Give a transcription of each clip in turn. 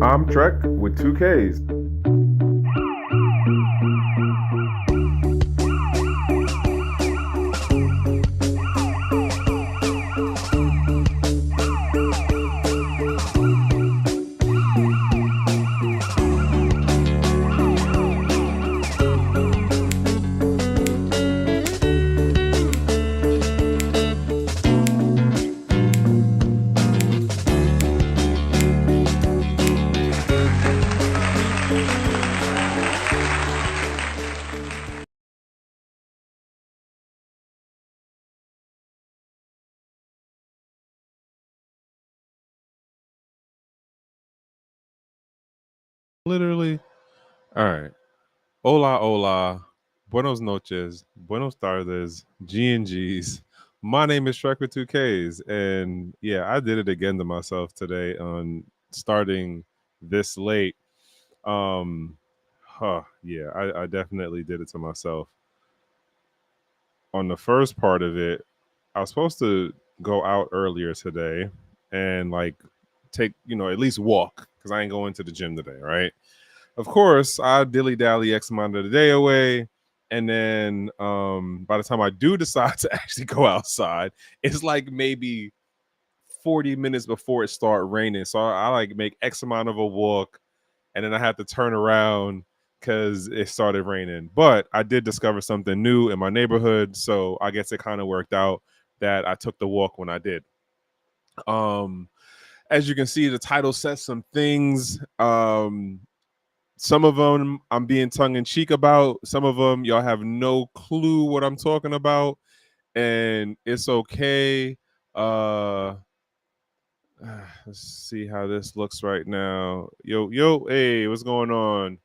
I'm Trek with two Ks. Literally. All right. Hola, hola. Buenos noches. Buenos tardes. GnGs. My name is Shrek with two Ks. And yeah, I did it again to myself today on starting this late. Um, yeah, I definitely did it to myself. On the first part of it, I was supposed to go out earlier today and like take, at least walk because I ain't going to the gym today, right? Of course, I dilly dally X amount of the day away. And then by the time I do decide to actually go outside, it's like maybe 40 minutes before it start raining. So I like make X amount of a walk and then I had to turn around because it started raining. But I did discover something new in my neighborhood. So I guess it kind of worked out that I took the walk when I did. Um, as you can see, the title says some things. Some of them I'm being tongue in cheek about. Some of them y'all have no clue what I'm talking about, and it's okay. Uh, let's see how this looks right now. Yo, hey, what's going on?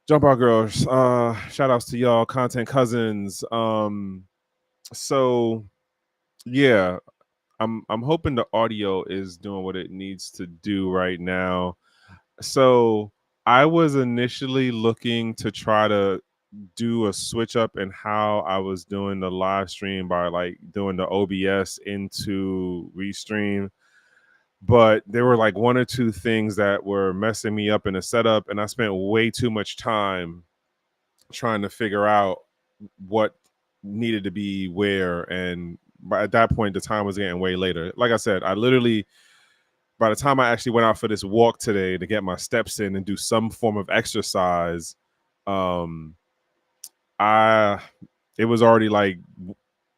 Jump out girls. Shout outs to y'all, content cousins. So yeah, I'm hoping the audio is doing what it needs to do right now. So I was initially looking to try to do a switch up in how I was doing the live stream by like doing the OBS into Restream. But there were like one or two things that were messing me up in the setup, and I spent way too much time trying to figure out what needed to be where. And at that point, the time was getting way later. Like I said, I literally by the time I actually went out for this walk today to get my steps in and do some form of exercise, um, I it was already like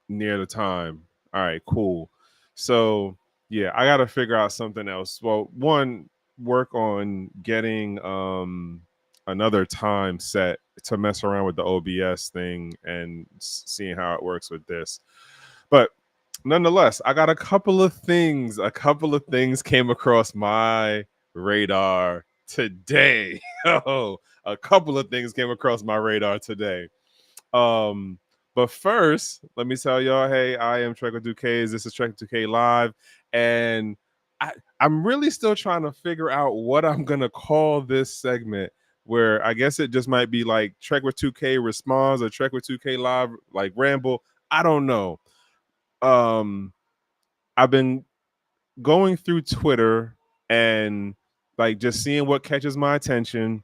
near the time. All right, cool. So yeah, I got to figure out something else. Well, one, work on getting another time set to mess around with the OBS thing and seeing how it works with this. But nonetheless, I got a couple of things. A couple of things came across my radar today. Oh, a couple of things came across my radar today. Um, but first, let me tell y'all, hey, I am Trek with 2Ks. This is Trek with 2K Live. And I'm really still trying to figure out what I'm going to call this segment, where I guess it just might be like Trek with 2K Responds or Trek with 2K Live, like Ramble. I don't know. I've been going through Twitter and like just seeing what catches my attention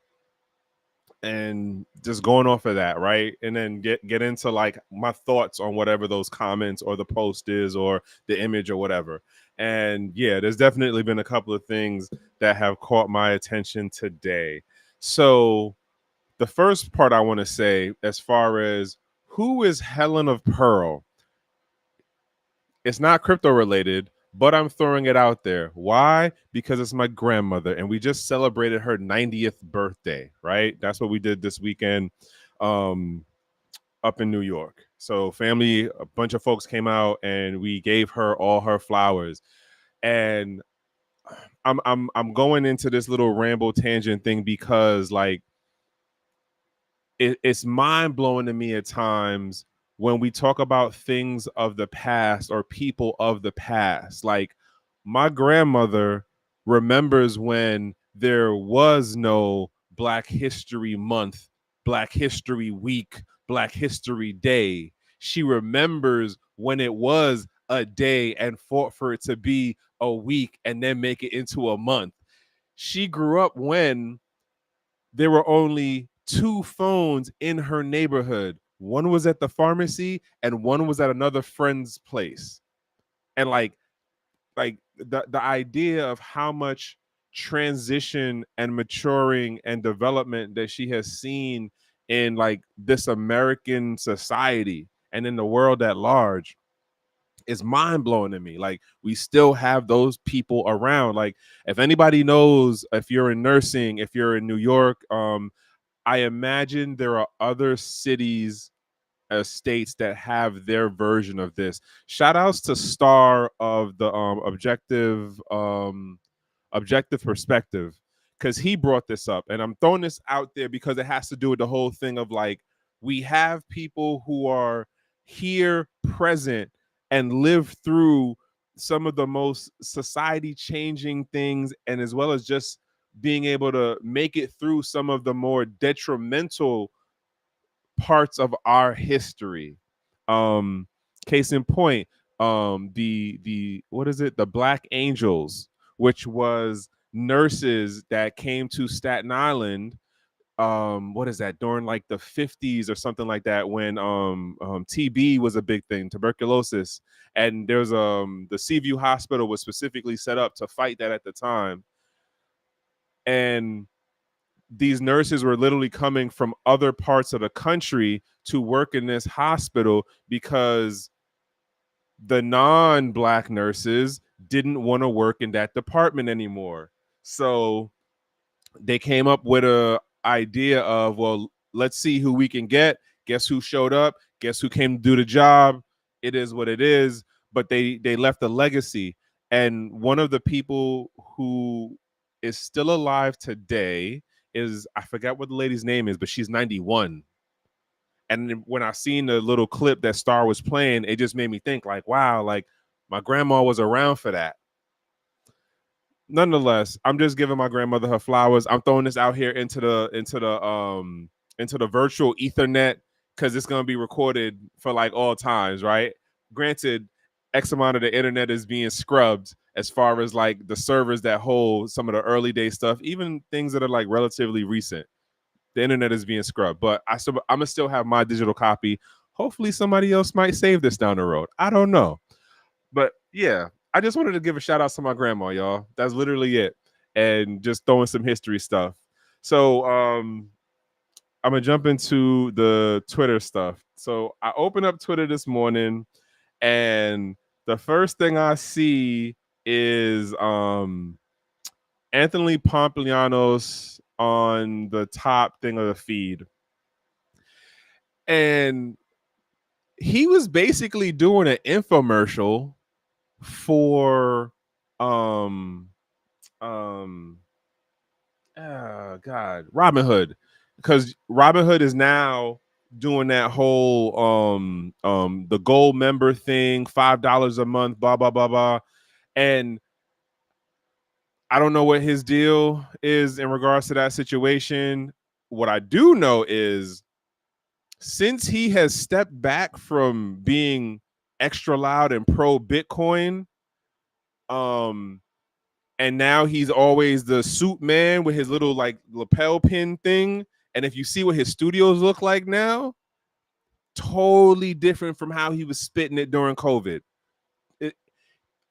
and just going off of that, right? And then get into like my thoughts on whatever those comments or the post is or the image or whatever. And yeah, there's definitely been a couple of things that have caught my attention today. So the first part I want to say, as far as who is Helen of Pearl, it's not crypto related, but I'm throwing it out there. Why? Because it's my grandmother, and we just celebrated her 90th birthday, right? That's what we did this weekend um, up in New York. So family, a bunch of folks came out and we gave her all her flowers. And I'm going into this little ramble tangent thing because like it's mind blowing to me at times when we talk about things of the past or people of the past. Like my grandmother remembers when there was no Black History Month, Black History Week, Black History Day. She remembers when it was a day and fought for it to be a week and then make it into a month. she grew up when there were only two phones in her neighborhood. One was at the pharmacy and one was at another friend's place. And like the idea of how much transition and maturing and development that she has seen in like this American society and in the world at large is mind blowing to me. Like we still have those people around. Like if anybody knows, if you're in nursing, if you're in New York, I imagine there are other cities, states that have their version of this. Shout outs to Star of the objective perspective, because he brought this up, and I'm throwing this out there because it has to do with the whole thing of like we have people who are here present and live through some of the most society changing things, and as well as just being able to make it through some of the more detrimental parts of our history. Um, Case in point, the what is it? The Black Angels, which was nurses that came to Staten Island. What is that, during like the 50s or something like that, when TB was a big thing, tuberculosis, and there's the Seaview Hospital was specifically set up to fight that at the time, and these nurses were literally coming from other parts of the country to work in this hospital because the non-Black nurses didn't want to work in that department anymore. So they came up with a idea of, well, let's see who we can get. Guess who showed up? Guess who came to do the job? It is what it is. But they left a legacy. And one of the people who is still alive today is, I forgot what the lady's name is, but she's 91. And when I seen the little clip that Star was playing, it just made me think like, wow, like my grandma was around for that. Nonetheless, I'm just giving my grandmother her flowers. I'm throwing this out here into the virtual ethernet, because it's gonna be recorded for like all times, right? Granted, X amount of the internet is being scrubbed as far as like the servers that hold some of the early day stuff, even things that are like relatively recent. The internet is being scrubbed, but I'm gonna still have my digital copy. Hopefully, somebody else might save this down the road. I don't know. But yeah, I just wanted to give a shout out to my grandma, y'all. That's literally it. And just throwing some history stuff. So I'm gonna jump into the Twitter stuff. So I opened up Twitter this morning, and the first thing I see is Anthony Pomplianos on the top thing of the feed. And he was basically doing an infomercial for um God, Robinhood, because Robinhood is now doing that whole the gold member thing, $5 a month, blah blah blah blah. And I don't know what his deal is in regards to that situation. What I do know is, since he has stepped back from being extra loud and pro Bitcoin, um and now he's always the suit man with his little like lapel pin thing. And if you see what his studios look like now, totally different from how he was spitting it during COVID.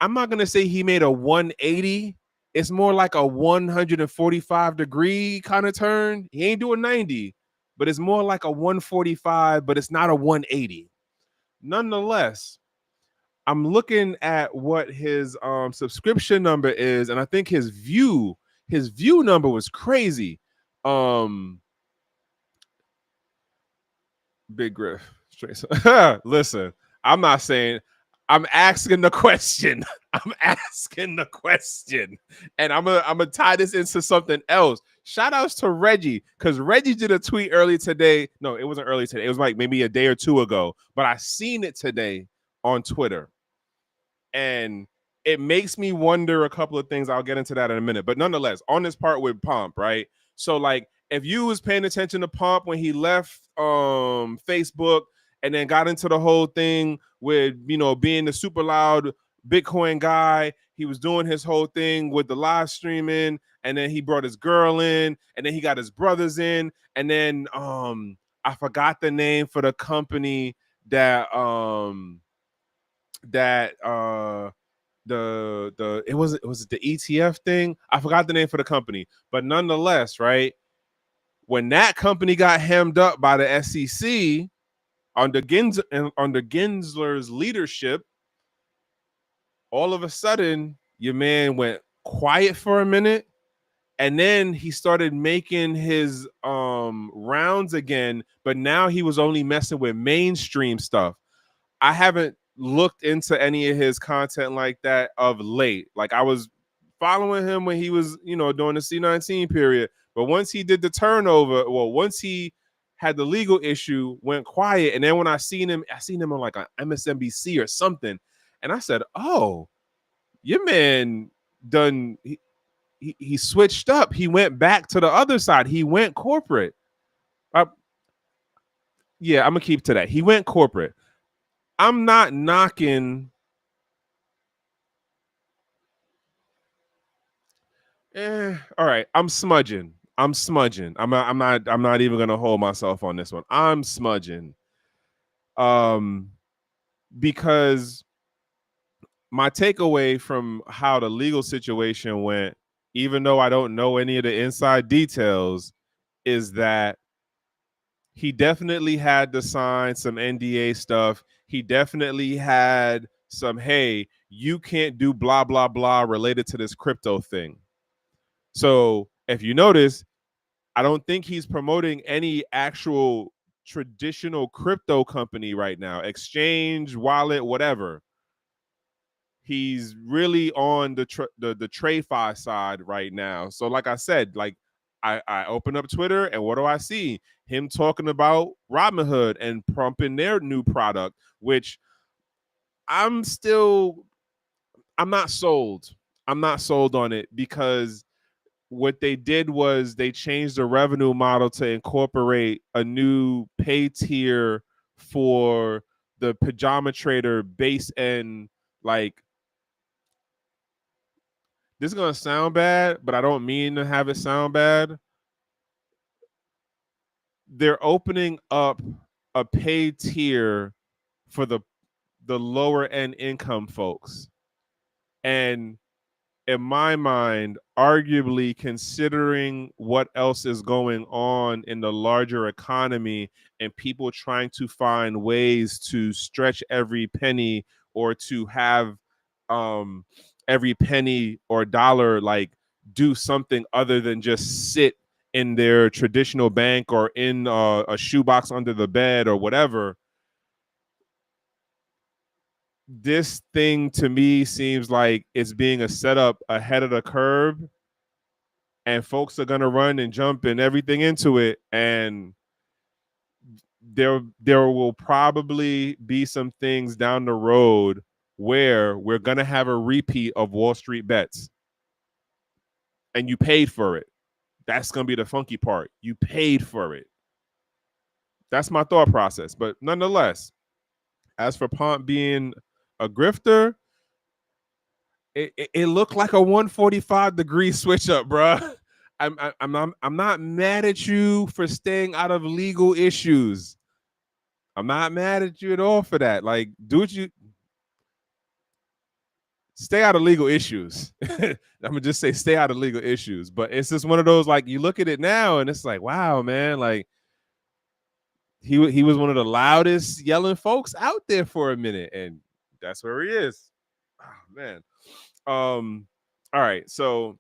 I'm not gonna say he made a 180. It's more like a 145-degree kind of turn. He ain't doing 90, but it's more like a 145, but it's not a 180. Nonetheless, I'm looking at what his subscription number is, and I think his view number was crazy. Big Griff. Listen, I'm not saying, I'm asking the question. I'm asking the question. And I'm gonna tie this into something else. Shout outs to Reggie, because Reggie did a tweet early today. No, it wasn't early today. It was like maybe a day or two ago, but I seen it today on Twitter. And it makes me wonder a couple of things. I'll get into that in a minute. But nonetheless, on this part with Pomp, right? So like, if you was paying attention to Pomp when he left Facebook and then got into the whole thing with, you know, being the super loud Bitcoin guy, he was doing his whole thing with the live streaming, and then he brought his girl in, and then he got his brothers in, and then I forgot the name for the company that that the it was the ETF thing. I forgot the name for the company, but nonetheless, right? When that company got hemmed up by the SEC under Gensler's leadership, all of a sudden your man went quiet for a minute, and then he started making his rounds again, but now he was only messing with mainstream stuff. I haven't looked into any of his content like that of late. Like, I was following him when he was, during the C19 period. But once he did the turnover, well, once he had the legal issue, went quiet. And then when I seen him on like a MSNBC or something. And I said, oh, your man done, he switched up. He went back to the other side. He went corporate. Yeah, I'm going to keep to that. He went corporate. I'm not knocking. All right. I'm smudging. I'm not even gonna hold myself on this one. I'm smudging. Um, because my takeaway from how the legal situation went, even though I don't know any of the inside details, is that he definitely had to sign some NDA stuff. He definitely had some, hey, you can't do blah blah blah related to this crypto thing. So if you notice, I don't think he's promoting any actual traditional crypto company right now, exchange, wallet, whatever. He's really on the TradeFi side right now. So, like I said, like I open up Twitter, and what do I see? Him talking about Robinhood and pumping their new product, which I'm still I'm not sold. I'm not sold on it, because what they did was they changed the revenue model to incorporate a new pay tier for the pajama trader base. And like, this is gonna sound bad, but I don't mean to have it sound bad. They're opening up a pay tier for the lower end income folks. And in my mind, arguably, considering what else is going on in the larger economy and people trying to find ways to stretch every penny, or to have every penny or dollar like do something other than just sit in their traditional bank or in a shoebox under the bed or whatever. This thing to me seems like it's being a setup ahead of the curve, and folks are going to run and jump and everything into it, and there will probably be some things down the road where we're going to have a repeat of Wall Street bets, and you paid for it. That's going to be the funky part. You paid for it. That's my thought process. But nonetheless, as for Pomp being a grifter, it looked like a 145-degree switch up, bro. I'm not mad at you for staying out of legal issues. I'm not mad at you at all for that. Like, do what you stay out of legal issues. I'm gonna just say stay out of legal issues. But it's just one of those, like, you look at it now and it's like, wow, man, like he was one of the loudest yelling folks out there for a minute, and that's where he is. Oh, man. All right, so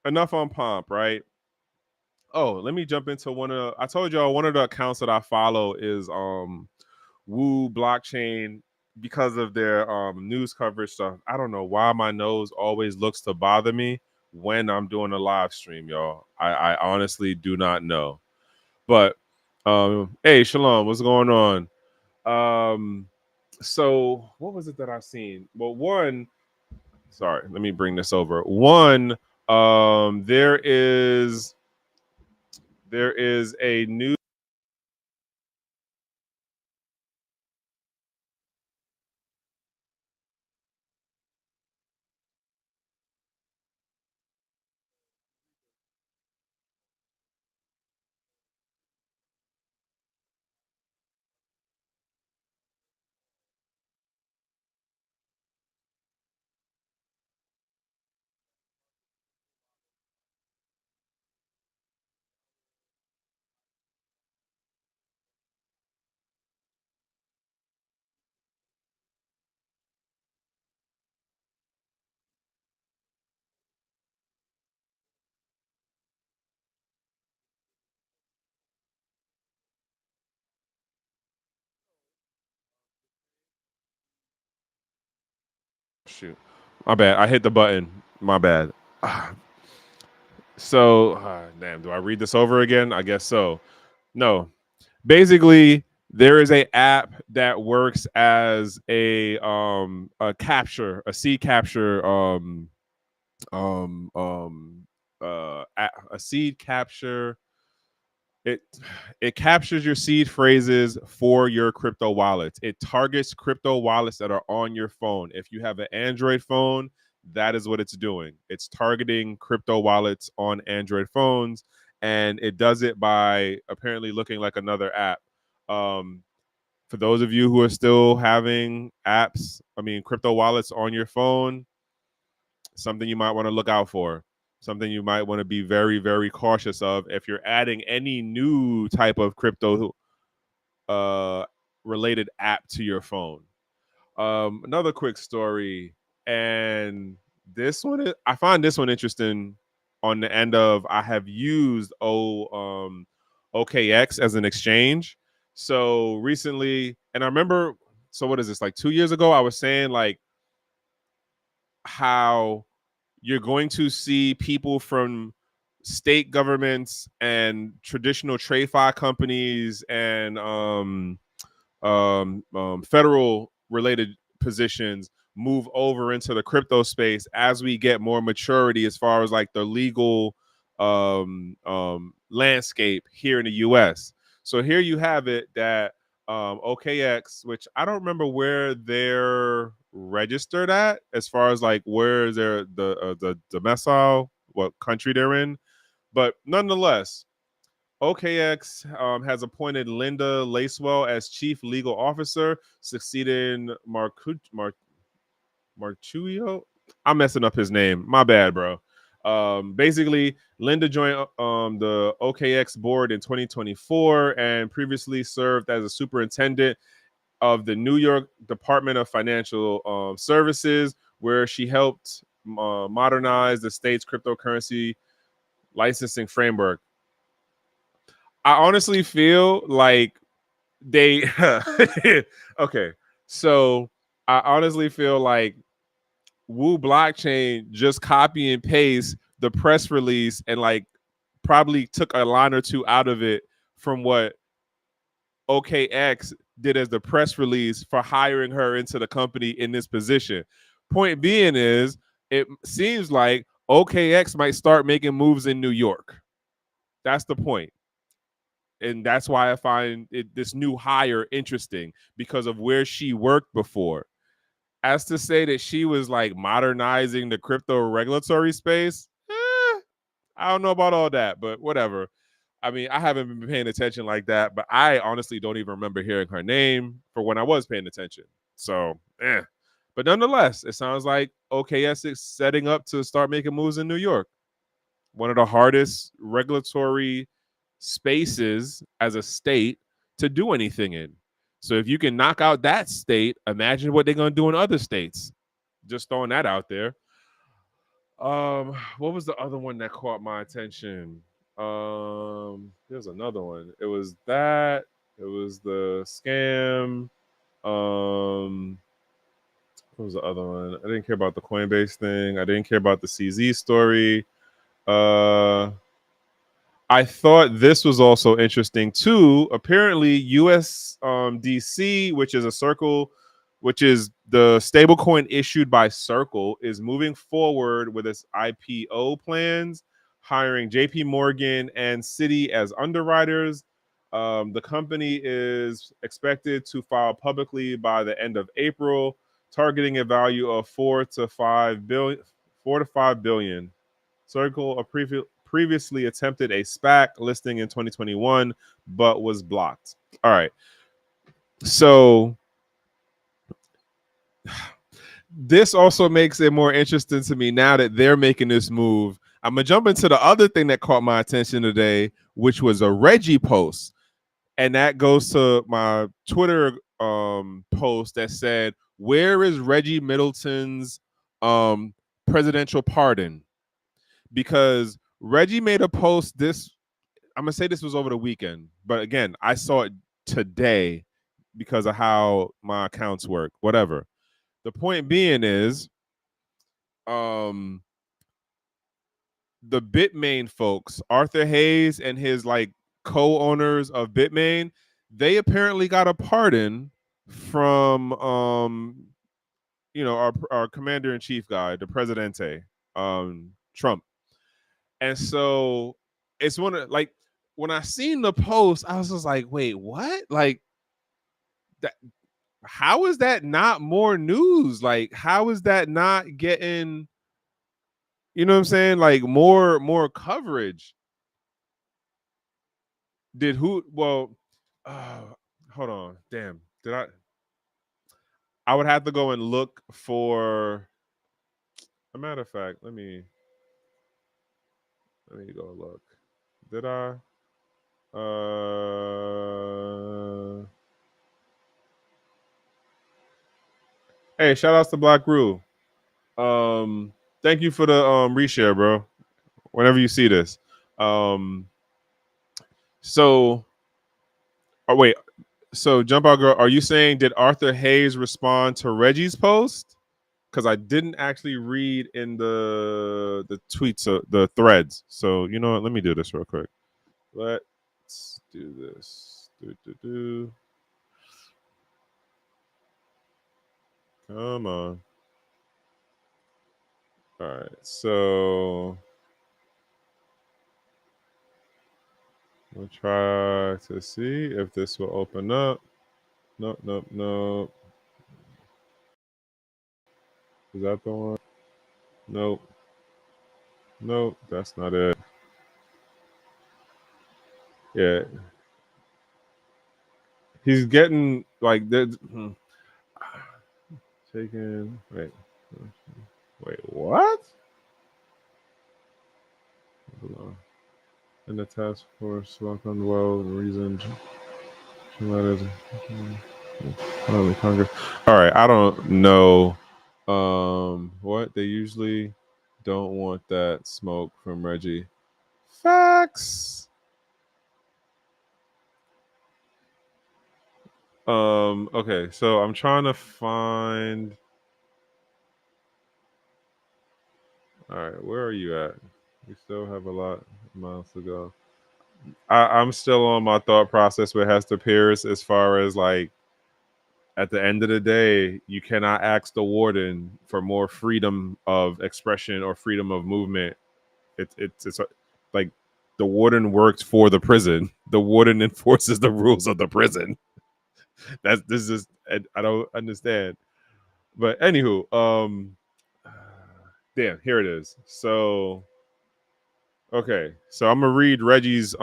enough on Pomp, right? Oh, let me jump into I told y'all one of the accounts that I follow is Woo Blockchain, because of their news coverage stuff. I don't know why my nose always looks to bother me when I'm doing a live stream, y'all. I honestly do not know. But hey, Shalom, what's going on? So what was it that I seen? Well, sorry, let me bring this over. There is a new shoot. My bad. I hit the button. My bad. So, damn, do I read this over again? I guess so. No. Basically, there is a app that works as a capture, a seed capture a seed capture. it it captures your seed phrases for your crypto wallets. It targets crypto wallets that are on your phone. If you have an Android phone, that is what it's doing. It's targeting crypto wallets on Android phones, and it does it by apparently looking like another app. Um, for those of you who are still having crypto wallets on your phone, something you might want to look out for, something you might want to be very, very cautious of if you're adding any new type of crypto uh, related app to your phone. Another quick story, and I find this one interesting on the end of I have used OKX as an exchange. So recently, and I remember, so what is this, like 2 years ago, I was saying like how you're going to see people from state governments and traditional TradFi companies and federal related positions move over into the crypto space as we get more maturity as far as like the legal landscape here in the US. So here you have it that OKX, which I don't remember where they're registered at as far as like where they're the domicile, what country they're in, but nonetheless, OKX has appointed Linda Lacewell as chief legal officer, succeeding Marchuio. I'm messing up his name. My bad, bro. Basically, Linda joined the OKX board in 2024 and previously served as a superintendent of the New York Department of Financial Services, where she helped modernize the state's cryptocurrency licensing framework. I honestly feel like they okay. So I honestly feel like Woo Blockchain just copy and paste the press release and like probably took a line or two out of it from what OKX did as the press release for hiring her into the company in this position. Point being is, it seems like OKX might start making moves in New York. That's the point. And that's why I find this new hire interesting because of where she worked before. As to say that she was like modernizing the crypto regulatory space, I don't know about all that, but whatever. I mean, I haven't been paying attention like that, but I honestly don't even remember hearing her name for when I was paying attention. So, But nonetheless, it sounds like OKS is setting up to start making moves in New York, one of the hardest regulatory spaces as a state to do anything in. So if you can knock out that state, imagine what they're going to do in other states. Just throwing that out there. What was the other one that caught my attention? There's another one. It was that. It was the scam. What was the other one? I didn't care about the Coinbase thing. I didn't care about the CZ story. I thought this was also interesting too. Apparently, USDC, which is which is the stablecoin issued by Circle, is moving forward with its IPO plans, hiring JP Morgan and Citi as underwriters. The company is expected to file publicly by the end of April, targeting a value of 4 to 5 billion. Circle previously attempted a SPAC listing in 2021, but was blocked. All right. So this also makes it more interesting to me now that they're making this move. I'm going to jump into the other thing that caught my attention today, which was a Reggie post. And that goes to my Twitter post that said, "Where is Reggie Middleton's presidential pardon?" Because Reggie made a post I'm gonna say this was over the weekend, but again, I saw it today because of how my accounts work. Whatever. The point being is, um the Bitmain folks, Arthur Hayes and his like co-owners of Bitmain, they apparently got a pardon from our commander in chief guy, the Presidente, Trump. And so it's one of like when I seen the post, I was just like, wait, what? Like that, how is that not more news? Like, how is that not getting, you know what I'm saying? Like more coverage. Did who well uh hold on. Damn. Did I would have to go and look for a matter of fact, let me go look. Did I? Hey, shout outs to Black Rule. Thank you for the reshare, bro. Whenever you see this. Um so oh wait, so jump out girl, are you saying did Arthur Hayes respond to Reggie's post? Because I didn't actually read in the tweets, the threads. So you know what? Let me do this real quick. Let's do this. Come on. All right. So we'll try to see if this will open up. Nope, nope, nope. Is that the one? Nope. Nope, that's not it. Yeah. He's getting like taken. Wait. Wait, what? Hold on. And the task force welcomed well reasoned letters. Congress. All right, I don't know. What they usually don't want that smoke from Reggie. Facts. Okay, so I'm trying to find. All right, where are you at? We still have a lot of miles to go. I'm still on my thought process with Hester Pierce as far as like at the end of the day, you cannot ask the warden for more freedom of expression or freedom of movement. It's like the warden works for the prison. The warden enforces the rules of the prison. That's this is I don't understand. But anywho, damn, here it is. So okay, so I'm gonna read Reggie's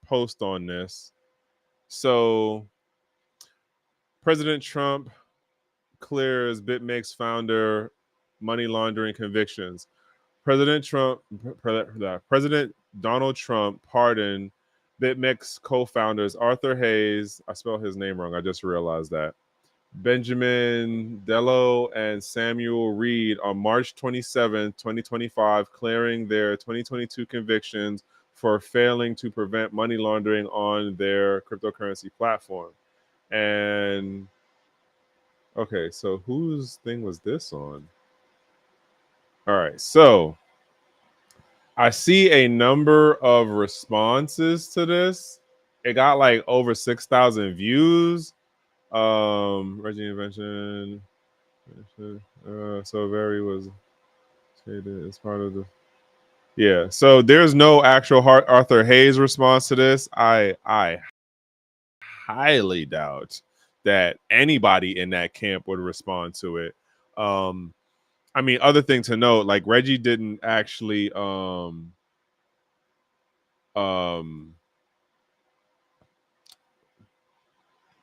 post on this. So President Trump clears BitMEX founder money laundering convictions. President Donald Trump pardoned BitMEX co-founders Arthur Hayes. I spelled his name wrong. I just realized that. Benjamin Dello and Samuel Reed on March 27, 2025, clearing their 2022 convictions for failing to prevent money laundering on their cryptocurrency platform. And okay, so whose thing was this on? All right, so I see a number of responses to this. It got like over 6,000 views. Reggie invention. So very was stated as part of the. Yeah, so there's no actual Arthur Hayes response to this. I highly doubt that anybody in that camp would respond to it. I mean, other thing to note, like Reggie didn't actually um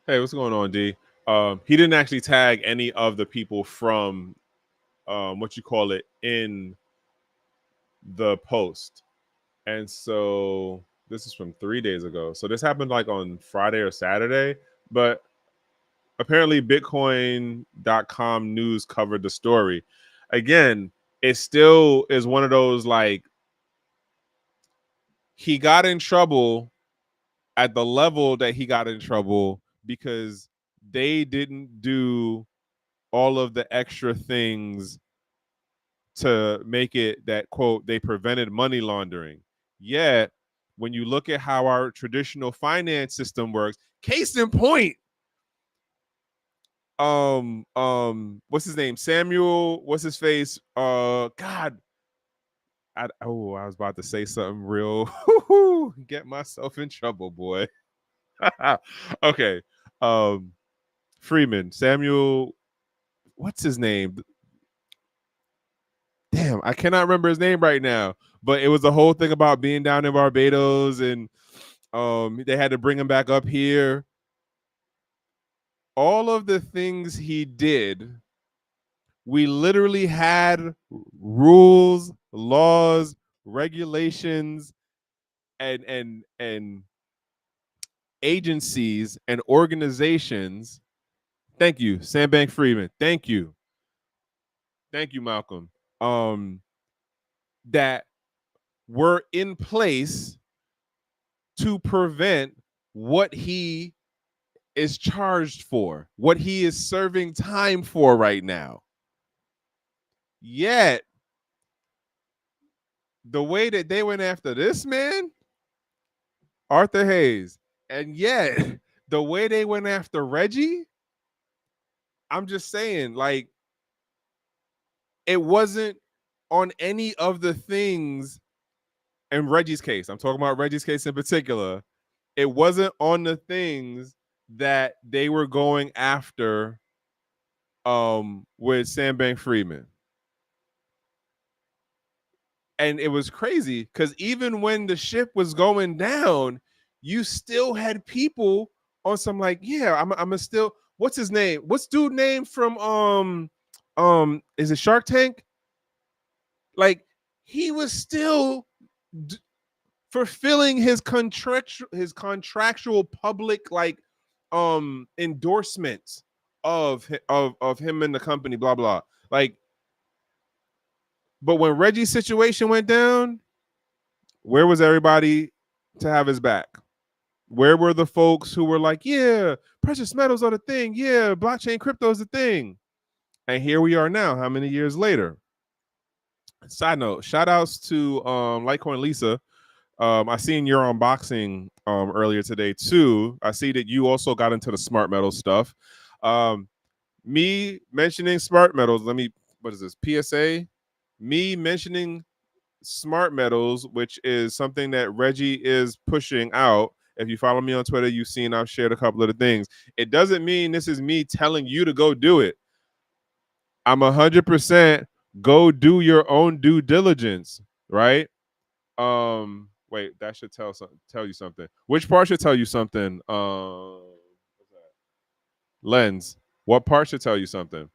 hey, what's going on, D? He didn't actually tag any of the people from what you call it in the post. And so this is from 3 days ago. So this happened like on Friday or Saturday, but apparently Bitcoin.com news covered the story. Again, it still is one of those like he got in trouble at the level that he got in trouble because they didn't do all of the extra things to make it that, quote, they prevented money laundering. Yet, when you look at how our traditional finance system works, case in point, what's his name? Samuel, what's his face? God, I was about to say something real. Get myself in trouble, boy. Okay. Um, Freeman, Samuel, what's his name? Damn, I cannot remember his name right now. But it was the whole thing about being down in Barbados, and they had to bring him back up here. All of the things he did, we literally had rules, laws, regulations, and agencies and organizations. Thank you, Sandbank Freeman. Thank you, Malcolm. That were in place to prevent what he is charged for, what he is serving time for right now. Yet, the way that they went after this man, Arthur Hayes, and yet the way they went after Reggie, I'm just saying, like, it wasn't on any of the things in Reggie's case. I'm talking about Reggie's case in particular. It wasn't on the things that they were going after with Sandbank Freeman. And it was crazy because even when the ship was going down, you still had people on some like, yeah, I'm a still, what's his name? What's dude name from is it Shark Tank? Like, he was still fulfilling his contractual public, like, endorsements of him and the company, blah blah. Like, but when Reggie's situation went down, where was everybody to have his back? Where were the folks who were like, yeah, precious metals are the thing, yeah, blockchain crypto is the thing? And here we are now, how many years later? Side note, shout outs to Litecoin Lisa. I seen your unboxing earlier today too. I see that you also got into the smart metal stuff. Me mentioning smart metals, what is this, PSA? Me mentioning smart metals, which is something that Reggie is pushing out. If you follow me on Twitter, you've seen I've shared a couple of the things. It doesn't mean this is me telling you to go do it. I'm 100% go do your own due diligence, right? Wait, that should tell you something. Which part should tell you something? Lens. What part should tell you something?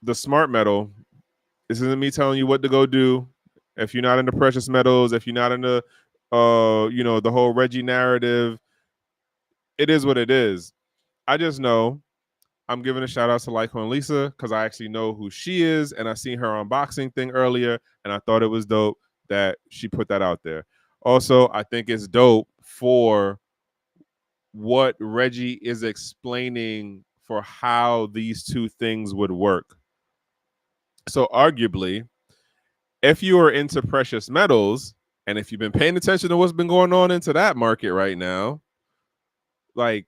The smart metal. This isn't me telling you what to go do. If you're not into precious metals, if you're not into the whole Reggie narrative, it is what it is. I just know I'm giving a shout out to Litecoin Lisa because I actually know who she is, and I seen her unboxing thing earlier, and I thought it was dope that she put that out there. Also, I think it's dope for what Reggie is explaining for how these two things would work. So arguably, if you are into precious metals, and if you've been paying attention to what's been going on into that market right now, like,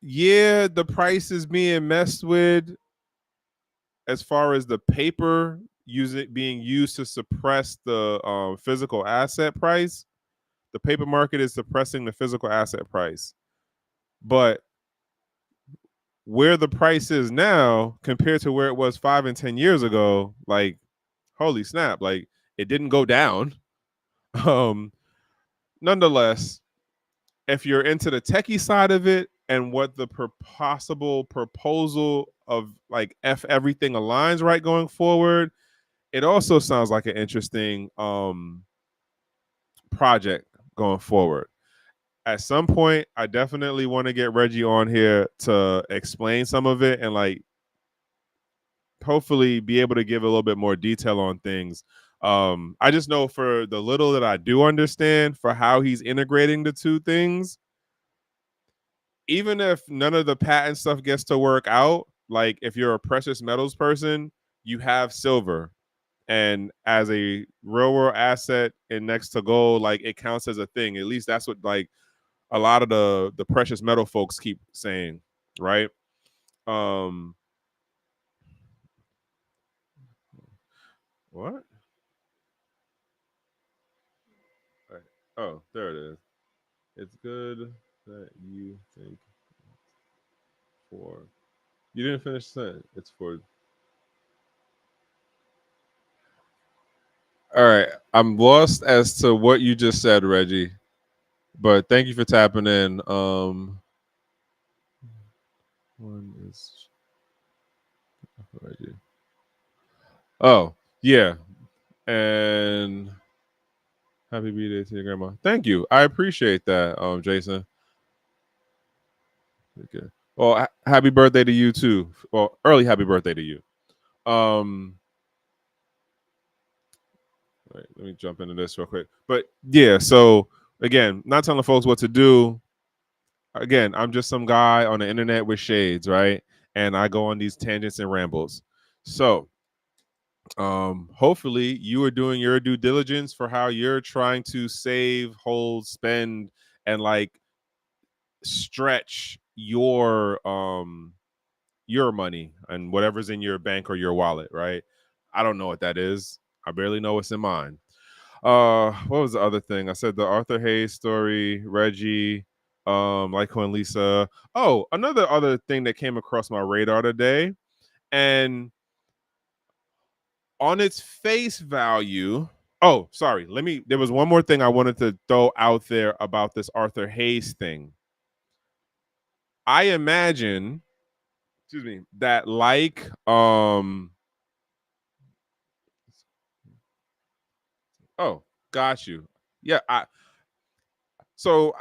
yeah, the price is being messed with as far as the paper being used to suppress the physical asset price. The paper market is suppressing the physical asset price. But where the price is now compared to where it was 5 and 10 years ago, like, holy snap, like, it didn't go down. Nonetheless, if you're into the techie side of it and what the possible proposal of, like, F everything aligns right going forward, it also sounds like an interesting project going forward. At some point, I definitely want to get Reggie on here to explain some of it and, like, hopefully be able to give a little bit more detail on things. I just know for the little that I do understand for how he's integrating the two things, even if none of the patent stuff gets to work out, like if you're a precious metals person, you have silver, and as a real world asset and next to gold, like it counts as a thing. At least that's what like a lot of the precious metal folks keep saying, right? Um, what? Right. Oh, there it is. It's good that you think for. You didn't finish saying it's for. All right, I'm lost as to what you just said, Reggie. But thank you for tapping in. One is Reggie. Oh yeah, and happy birthday to your grandma. Thank you. I appreciate that, Jason. Okay. Well, happy birthday to you too. Well, early happy birthday to you. Um, right, let me jump into this real quick. But yeah, so again, not telling folks what to do. Again, I'm just some guy on the internet with shades, right? And I go on these tangents and rambles. So, hopefully you are doing your due diligence for how you're trying to save, hold, spend, and like stretch your money and whatever's in your bank or your wallet, right? I don't know what that is. I barely know what's in mine. What was the other thing? I said the Arthur Hayes story, Reggie, like when Lisa. Oh, another other thing that came across my radar today, and on its face value. Oh, sorry. There was one more thing I wanted to throw out there about this Arthur Hayes thing. I imagine, excuse me, that like oh, got you. Yeah, so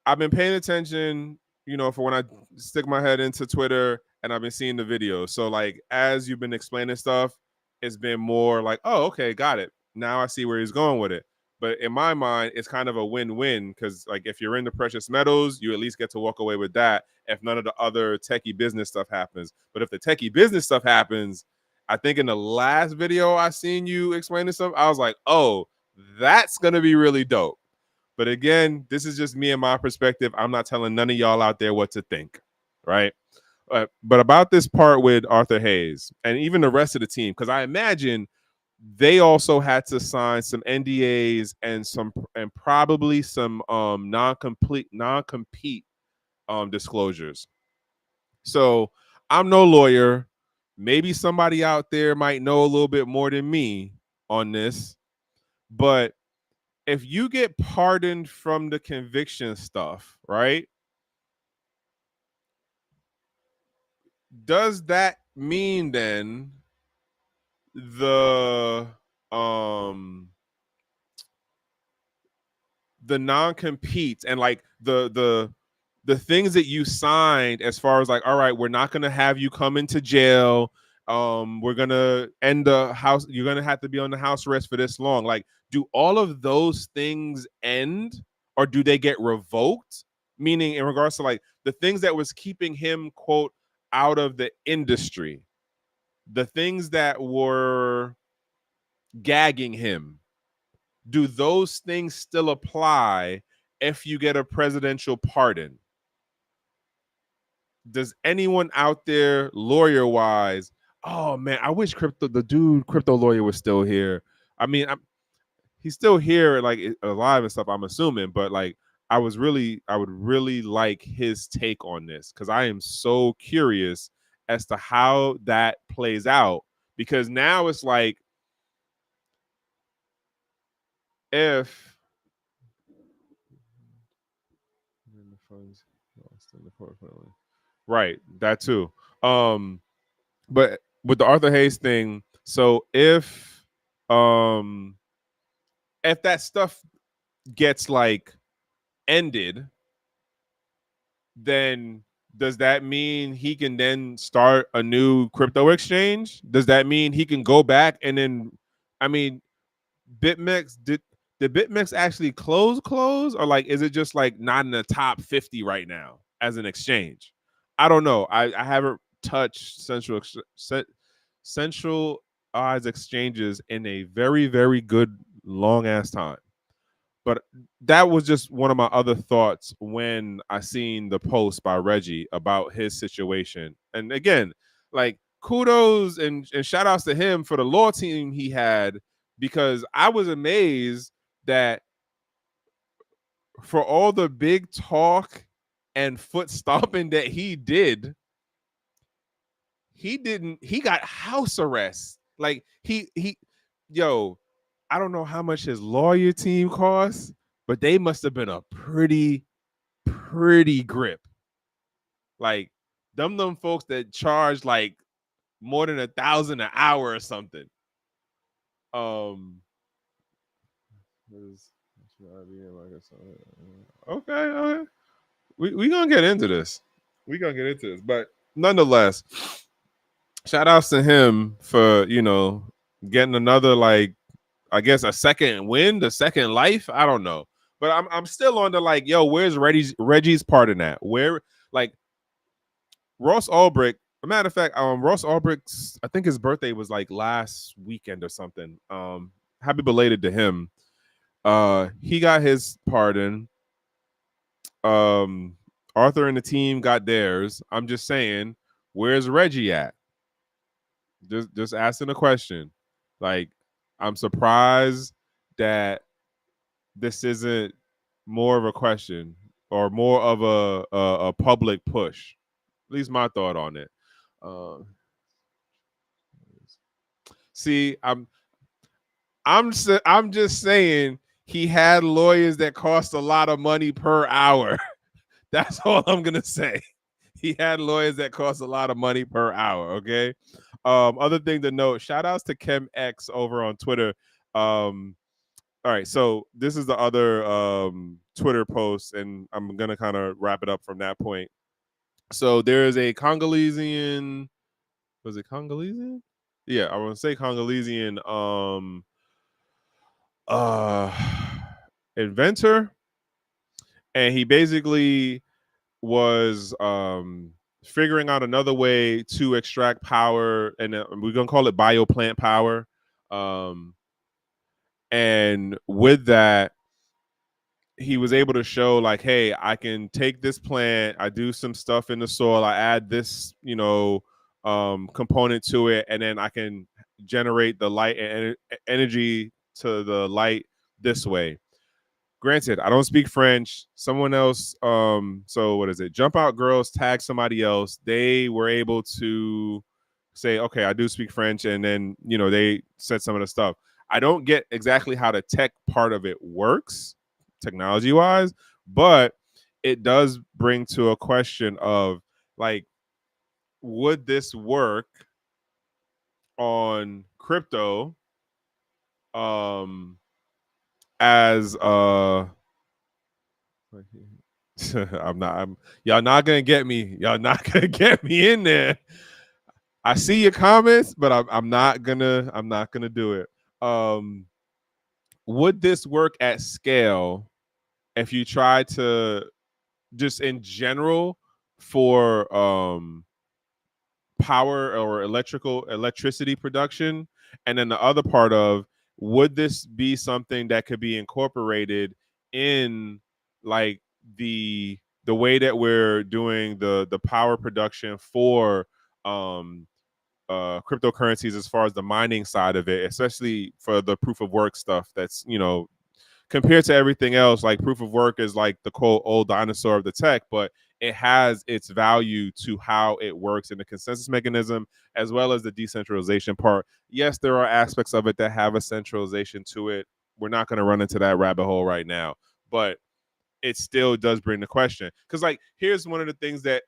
I've been paying attention, for when I stick my head into Twitter and I've been seeing the videos. So like as you've been explaining stuff, it's been more like, oh, okay, got it. Now I see where he's going with it. But in my mind, it's kind of a win-win because like if you're into precious metals, you at least get to walk away with that if none of the other techie business stuff happens. But if the techie business stuff happens, I think in the last video I seen you explaining stuff, I was like, oh, that's gonna be really dope. But again, this is just me and my perspective. I'm not telling none of y'all out there what to think, right? But about this part with Arthur Hayes and even the rest of the team, because I imagine they also had to sign some NDAs and probably some non-compete disclosures. So I'm no lawyer. Maybe somebody out there might know a little bit more than me on this, but if you get pardoned from the conviction stuff, right? Does that mean then the um the non-competes and like the things that you signed as far as like, all right, we're not gonna have you come into jail. We're gonna end the house, you're gonna have to be on the house arrest for this long. Like, do all of those things end or do they get revoked? Meaning in regards to like the things that was keeping him, quote, out of the industry, the things that were gagging him, do those things still apply if you get a presidential pardon? Does anyone out there, lawyer wise, oh man, I wish crypto lawyer was still here. I mean, he's still here, like alive and stuff, I'm assuming, but like I would really like his take on this because I am so curious as to how that plays out. Because now it's like, if the funds lost in the portfolio. Right, that too. But with the Arthur Hayes thing, so um if that stuff gets like ended, then does that mean he can then start a new crypto exchange? Does that mean he can go back and then, I mean, BitMEX did BitMEX actually close, or like is it just like not in the top 50 right now as an exchange? I don't know. I haven't touched centralized exchanges in a very, very good long ass time. But that was just one of my other thoughts when I seen the post by Reggie about his situation. And again, like kudos and shout outs to him for the law team he had, because I was amazed that for all the big talk and foot stomping that he got house arrest. Like yo, I don't know how much his lawyer team costs, but they must have been a pretty grip. Like them folks that charge like more than $1,000 an hour or something. Um okay. We gonna get into this. But nonetheless, shout outs to him for, getting another, like, I guess a second win, the second life. I don't know. But I'm still on the, like, yo, where's Reggie's part in that? Where, like, Ross Ulbricht, a matter of fact, Ross Ulbricht's, I think his birthday was like last weekend or something. Happy belated to him. He got his pardon. Um, Arthur and the team got theirs. I'm just saying, where's Reggie at? Just asking a question. Like, I'm surprised that this isn't more of a question or more of a public push. At least my thought on it. Uh, see, I'm just saying he had lawyers that cost a lot of money per hour. That's all I'm gonna say. He had lawyers that cost a lot of money per hour. Okay. Other thing to note: shout outs to Chem X over on Twitter. All right, so this is the other Twitter post, and I'm gonna kind of wrap it up from that point. So there is a Congolesian. Was it Congolesian? Yeah, I want to say Congolesian uh inventor, and he basically was figuring out another way to extract power, and we're gonna call it bioplant power. Um, and with that, he was able to show, like, hey, I can take this plant, I do some stuff in the soil, I add this, component to it, and then I can generate the light and energy to the light this way. Granted, I don't speak French. Someone else, so what is it? Jump Out Girls tagged somebody else. They were able to say, okay, I do speak French, and then they said some of the stuff. I don't get exactly how the tech part of it works, technology wise, but it does bring to a question of, like, would this work on crypto as y'all not gonna get me. Y'all not gonna get me in there. I see your comments, but I'm not gonna do it. Would this work at scale if you try to, just in general, for power or electricity production? And then the other part of, would this be something that could be incorporated in, like, the way that we're doing the power production for cryptocurrencies, as far as the mining side of it, especially for the proof of work stuff? That's, compared to everything else, like, proof of work is like the quote old dinosaur of the tech, but it has its value to how it works in the consensus mechanism, as well as the decentralization part. Yes, there are aspects of it that have a centralization to it. We're not going to run into that rabbit hole right now, but it still does bring the question. Because, like, here's one of the things that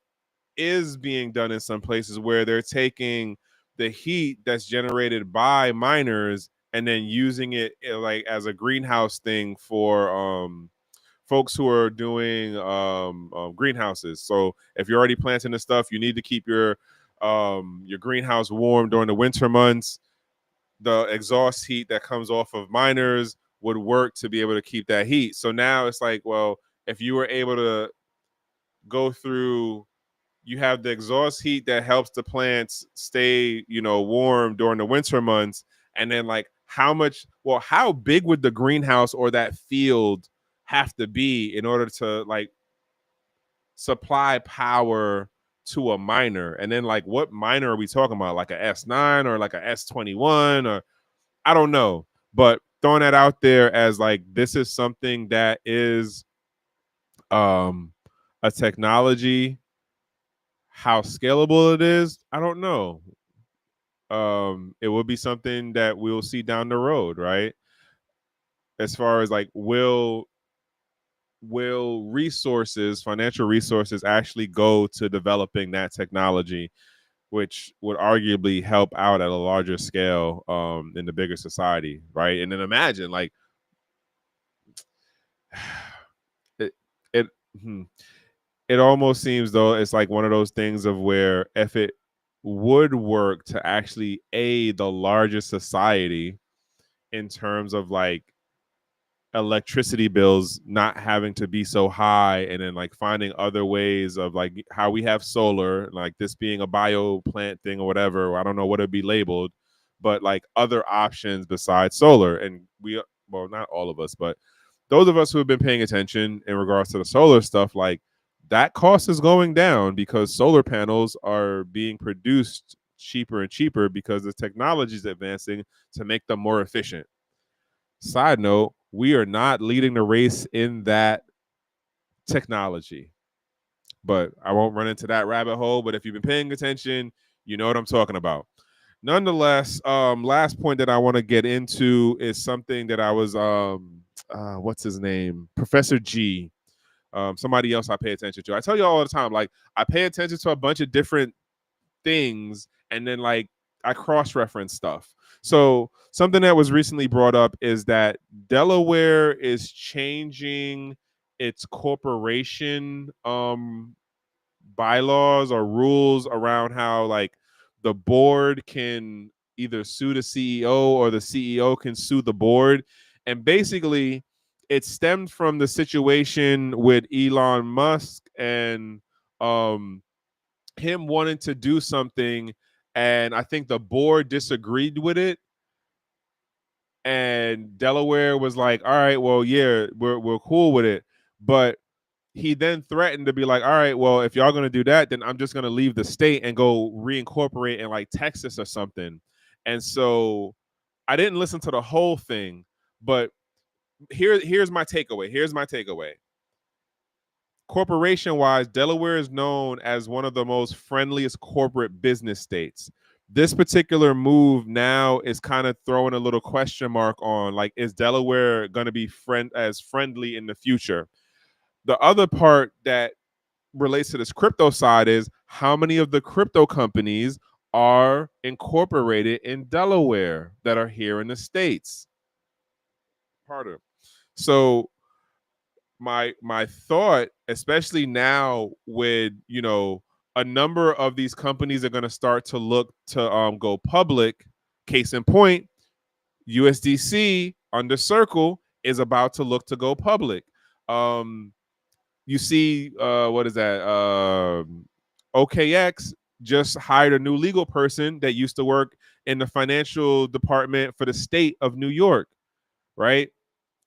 is being done in some places, where they're taking the heat that's generated by miners and then using it, like, as a greenhouse thing for folks who are doing greenhouses. So if you're already planting this stuff, you need to keep your greenhouse warm during the winter months. The exhaust heat that comes off of miners would work to be able to keep that heat. So now it's like, well, if you were able to go through you have the exhaust heat that helps the plants stay, warm during the winter months. And then like how big would the greenhouse or that field have to be in order to like supply power to a miner? And then like what miner are we talking about? Like a S9 or like a S21, or I don't know. But throwing that out there as like this is something that is a technology. How scalable it is, I don't know. It will be something that we'll see down the road, right? As far as like will resources, financial resources, actually go to developing that technology, which would arguably help out at a larger scale in the bigger society, right? And then imagine like it it hmm, it almost seems though it's like one of those things of where if it would work to actually aid the larger society in terms of like electricity bills not having to be so high, and then like finding other ways of like how we have solar, like this being a bio plant thing or whatever, or I don't know what it'd be labeled, but like other options besides solar. And we, well, not all of us, but those of us who have been paying attention in regards to the solar stuff, like that cost is going down because solar panels are being produced cheaper and cheaper because the technology is advancing to make them more efficient. Side note, we are not leading the race in that technology, but I won't run into that rabbit hole. But if you've been paying attention, you know what I'm talking about. Nonetheless, last point that I want to get into is something that I was, what's his name? Professor G. Somebody else I pay attention to. I tell you all the time, like I pay attention to a bunch of different things, and then like I cross-reference stuff. So something that was recently brought up is that Delaware is changing its corporation bylaws or rules around how like the board can either sue the CEO or the CEO can sue the board. And basically it stemmed from the situation with Elon Musk and um him wanting to do something, and I think the board disagreed with it, and Delaware was like, all right, well, yeah, we're cool with it. But he then threatened to be like, all right, well, if y'all gonna do that, then I'm just gonna leave the state and go reincorporate in like Texas or something. And so I didn't listen to the whole thing, but here's my takeaway. Here's my takeaway. Corporation wise, Delaware is known as one of the most friendliest corporate business states. This particular move now is kind of throwing a little question mark on like, is Delaware going to be as friendly in the future? The other part that relates to this crypto side is how many of the crypto companies are incorporated in Delaware that are here in the States? Harder. So my thought, especially now with a number of these companies are going to start to look to go public. Case in point, USDC under Circle is about to look to go public. You see, what is that? OKX just hired a new legal person that used to work in the financial department for the state of New York, right?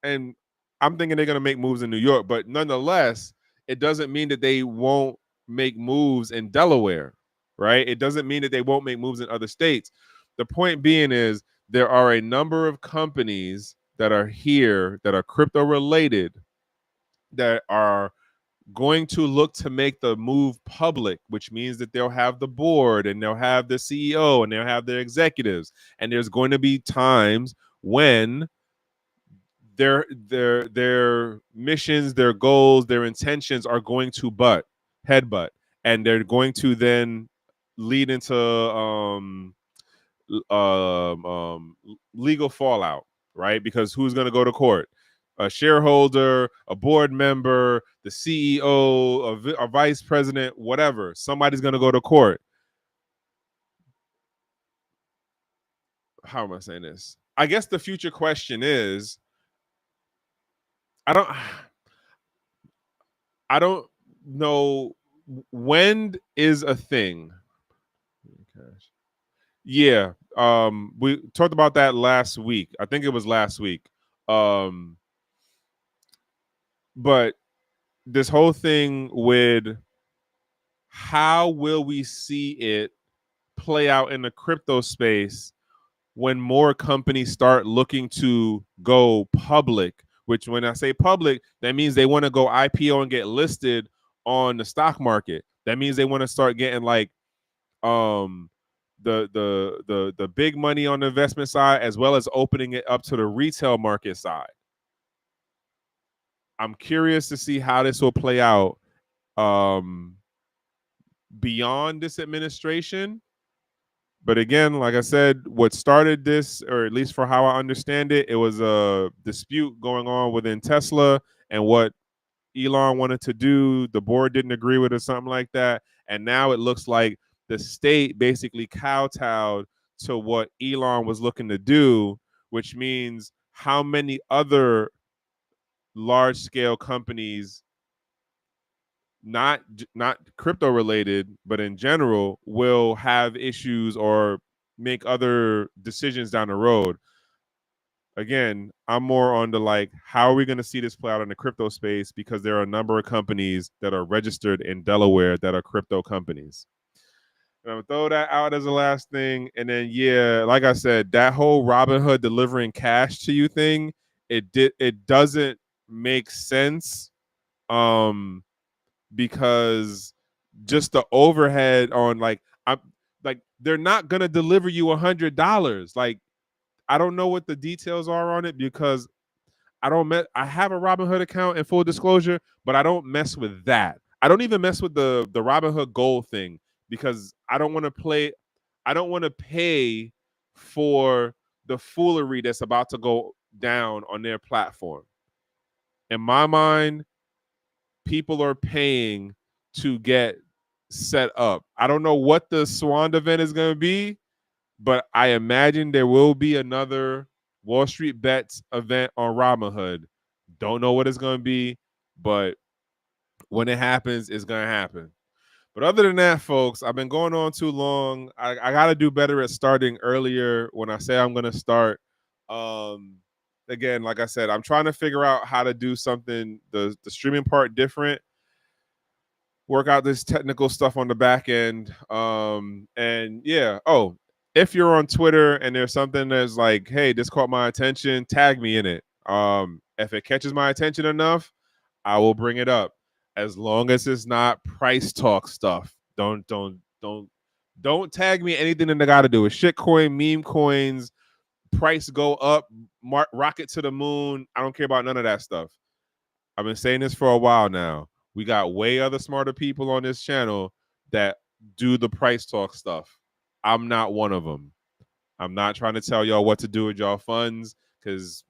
And I'm thinking they're going to make moves in New York, but nonetheless, it doesn't mean that they won't make moves in Delaware, right? It doesn't mean that they won't make moves in other states. The point being is there are a number of companies that are here that are crypto related that are going to look to make the move public, which means that they'll have the board and they'll have the CEO and they'll have their executives. And there's going to be times when their missions, their goals, their intentions are going to headbutt, and they're going to then lead into legal fallout, right? Because who's going to go to court? A shareholder, a board member, the CEO, a vice president, whatever. Somebody's going to go to court. How am I saying this? I guess the future question is, I don't I don't know When is a thing. Yeah. We talked about that last week. I think it was last week. Um, but this whole thing with how will we see it play out in the crypto space when more companies start looking to go public, which when I say public, that means they want to go IPO and get listed on the stock market. That means they want to start getting like um the big money on the investment side as well as opening it up to the retail market side. I'm curious to see how this will play out um beyond this administration. But again, like I said, what started this, or at least for how I understand it, it was a dispute going on within Tesla and what Elon wanted to do. The board didn't agree with it or something like that. And now it looks like the state basically kowtowed to what Elon was looking to do, which means how many other large scale companies, not crypto related, but in general, will have issues or make other decisions down the road. Again, I'm more on the like, how are we going to see this play out in the crypto space? Because there are a number of companies that are registered in Delaware that are crypto companies. And I'm gonna throw that out as the last thing. And then, yeah, like I said, that whole Robinhood delivering cash to you thing, it doesn't make sense. Um, because just the overhead on like I'm like they're not gonna deliver you $100. Like I don't know what the details are on it because I have a Robinhood account in full disclosure, but I don't mess with that. I don't even mess with the Robinhood Gold thing because I don't want to pay for the foolery that's about to go down on their platform. In my mind, people are paying to get set up. I don't know what the Swan event is going to be, but I imagine there will be another Wall Street Bets event on Robinhood. Don't know what it's going to be, but when it happens, it's going to happen. But other than that, folks, I've been going on too long. I got to do better at starting earlier when I say I'm going to start. Um, Again, like I said, I'm trying to figure out how to do something, the streaming part different, work out this technical stuff on the back end. And yeah. Oh, if you're on Twitter and there's something that's like, hey, this caught my attention, tag me in it. If it catches my attention enough, I will bring it up. As long as it's not price talk stuff. Don't tag me anything that I got to do with shitcoin, meme coins, price go up, rocket to the moon. I don't care about none of that stuff. I've been saying this for a while now. We got way other smarter people on this channel that do the price talk stuff. I'm not one of them. I'm not trying to tell y'all what to do with y'all funds because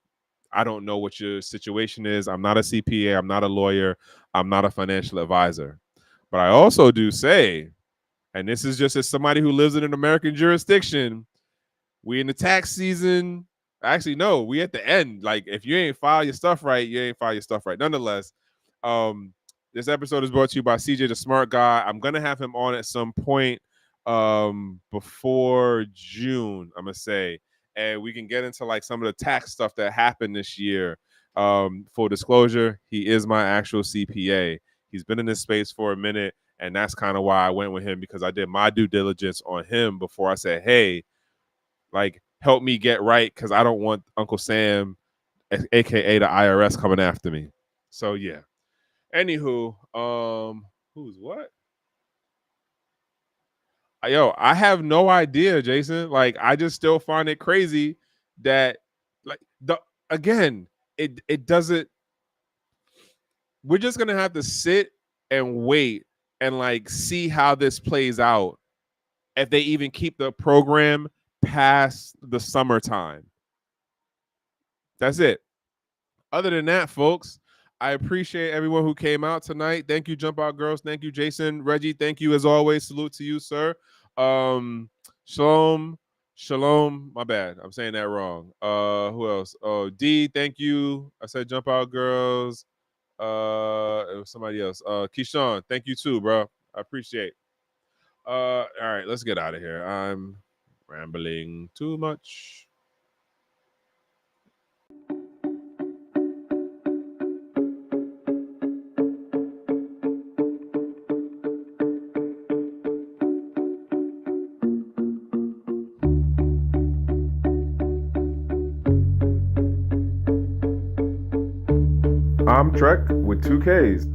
I don't know what your situation is. I'm not a CPA. I'm not a lawyer. I'm not a financial advisor. But I also do say, and this is just as somebody who lives in an American jurisdiction, we in the tax season. Actually, no, we at the end. Like, if you ain't file your stuff right, you ain't file your stuff right. Nonetheless, um, this episode is brought to you by CJ the Smart Guy. I'm gonna have him on at some point before June, I'm gonna say, and we can get into like some of the tax stuff that happened this year. Full disclosure, he is my actual CPA. He's been in this space for a minute, and that's kind of why I went with him because I did my due diligence on him before I said, hey, like help me get right because I don't want Uncle Sam, aka the IRS, coming after me. So yeah. Anywho, who's what? Yo, I have no idea, Jason. Like, I just still find it crazy that, like, the again, it doesn't. We're just gonna have to sit and wait and like see how this plays out if they even keep the program past the summertime. That's it. Other than that, folks, I appreciate everyone who came out tonight. Thank you, Jump Out Girls. Thank you, Jason. Reggie, thank you as always. Salute to you, sir. Shalom. Shalom. My bad. I'm saying that wrong. Who else? Oh, D, thank you. I said Jump Out Girls. It was somebody else. Keyshawn, thank you too, bro. I appreciate. All right, let's get out of here. I'm rambling too much. I'm Trek with two Ks.